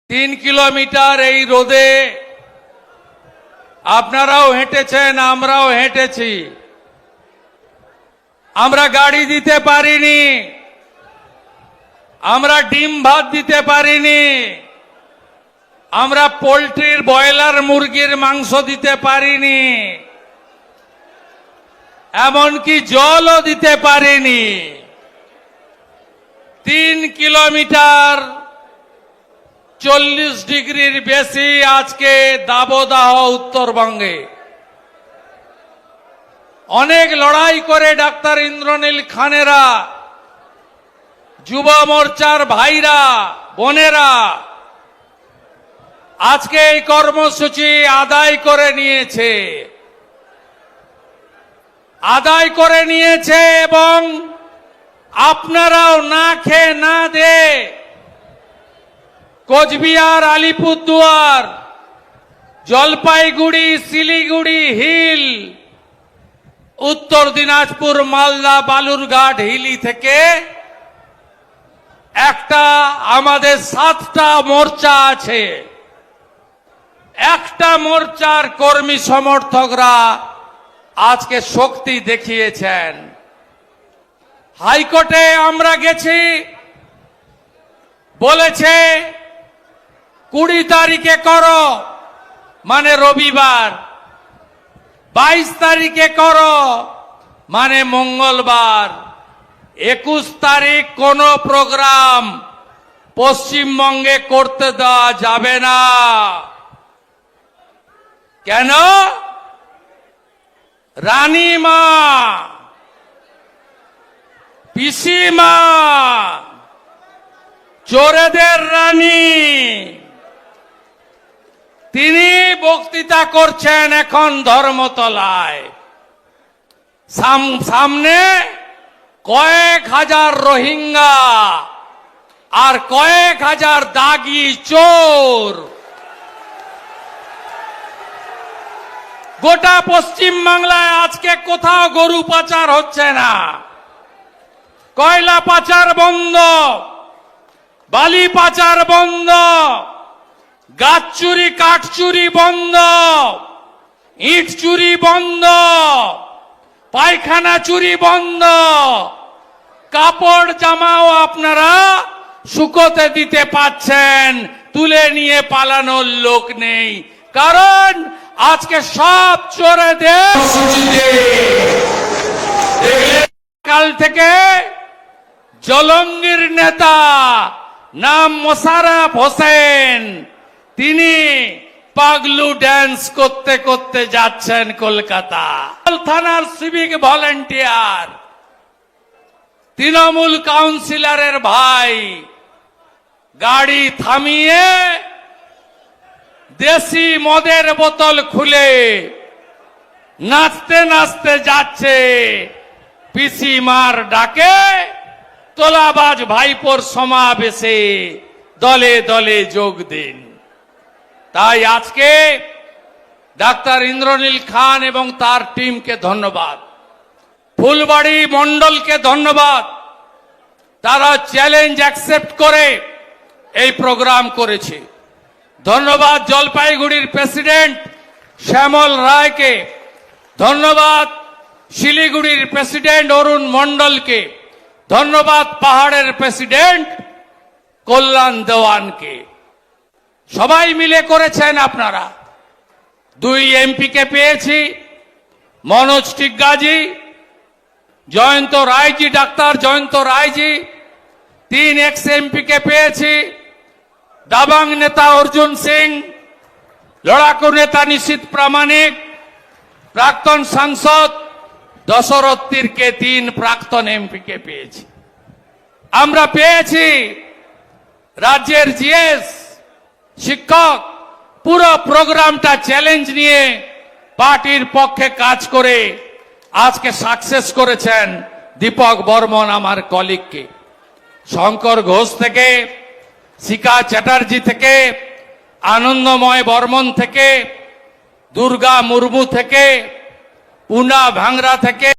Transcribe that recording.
3 kilometre এই রোদে আপনারাও হেঁটেছেন, আমরাও হেঁটেছি। আমরা গাড়ি দিতে পারিনি, আমরা ডিম ভাত দিতে পারিনি, আমরা পোল্ট্রির ব্রয়লার মুরগির মাংস দিতে পারিনি, এমনকি জলও দিতে পারিনি। 3 কিলোমিটার 40 ডিগ্রির বেশি আজকে দাবদাহ উত্তরবঙ্গে। অনেক লড়াই করে ডাক্তার ইন্দ্রনীল খানেরা, যুব মোর্চার ভাইরা বোনেরা আজকে এই কর্মসূচি আদায় করে নিয়েছে এবং আপনারাও না খেয়ে না দে কোচবিহার, আলিপুরদুয়ার, জলপাইগুড়ি, শিলিগুড়ি হিল, উত্তর দিনাজপুর, মালদা, বালুরঘাট হিলি থেকে একটা আমাদের 7টা মোর্চা আছে। একটা মোর্চার কর্মী সমর্থকরা আজকে শক্তি দেখিয়েছেন। হাইকোর্টে আমরা গেছি, বলেছে 20 তারিখে করো, মানে রবিবার, 22 তারিখে করো মানে মঙ্গলবার, 21 তারিখ কোনো প্রোগ্রাম পশ্চিমবঙ্গে করতে দেওয়া যাবে না। কেন? রানীমা, পিসিমা, চোরেদের রানী, তিনি বক্তৃতা করছেন এখন ধর্মতলায়। সামনে কয়েক হাজার রোহিঙ্গা আর কয়েক হাজার দাগি চোর। গোটা পশ্চিম বাংলায় আজকে কোথাও গরু পাচার হচ্ছে না, কয়লা পাচার বন্ধ, বালি পাচার বন্ধ, গাছ চুরি কাঠ চুরি বন্ধ, ইট চুরি বন্ধ, পায়খানা চুরি বন্ধ, কাপড় জামাও আপনারা শুকোতে দিতে পাচ্ছেন, তুলে নিয়ে পালানোর লোক নেই। কারণ আজকে সব চোরেদের কাল থেকে জলঙ্গির নেতা নাম মোশাররফ হোসেন, তিনি পাগলু ড্যান্স করতে করতে যাচ্ছেন কলকাতা। থানার সিভিক ভলেন্টিয়ার, তৃণমূল কাউন্সিলরের ভাই গাড়ি থামিয়ে দেশি মদের বোতল খুলে নাচতে নাচতে যাচ্ছে। পিসিমার ডাকে তোলাবাজ ভাইপোর সমাবেশে দলে দলে যোগ দিন। তাই আজকে ডাক্তার ইন্দ্রনীল খান এবং তার টিমকে ধন্যবাদ, ফুলবাড়ি মণ্ডলকে ধন্যবাদ, তারা চ্যালেঞ্জ অ্যাকসেপ্ট করে এই প্রোগ্রাম করেছে। ধন্যবাদ জলপাইগুড়ির প্রেসিডেন্ট শ্যামল রায়কে, ধন্যবাদ শিলিগুড়ির প্রেসিডেন্ট অরুণ মণ্ডলকে, ধন্যবাদ পাহাড়ের প্রেসিডেন্ট কল্যাণ দেওয়ানকে। সবাই মিলে করেছেন আপনারা। 2 এমপিকে পেয়েছি, মনোজ টিগ্গাজি, জয়ন্ত রায়জি, ডাক্তার জয়ন্ত রায়জি। 3 এক্স এমপিকে পেয়েছি, দাবাং নেতা অর্জুন সিং, লড়াকু নেতা নিশীথ প্রামাণিক, প্রাক্তন সাংসদ দশরথ তিরকে, 3 প্রাক্তন এমপিকে পেয়েছি। আমরা পেয়েছি রাজ্যের জিএস, শিক্ষক। পুরো প্রোগ্রামটা চ্যালেঞ্জ নিয়ে পার্টির পক্ষে কাজ করে আজকে সাকসেস করেছেন দীপক বর্মন আমার কলিগকে। শঙ্কর ঘোষ থেকে, শিখা চ্যাটার্জি থেকে, আনন্দময় বর্মন থেকে, দুর্গা মুর্মু থেকে, পুনা ভাংরা থেকে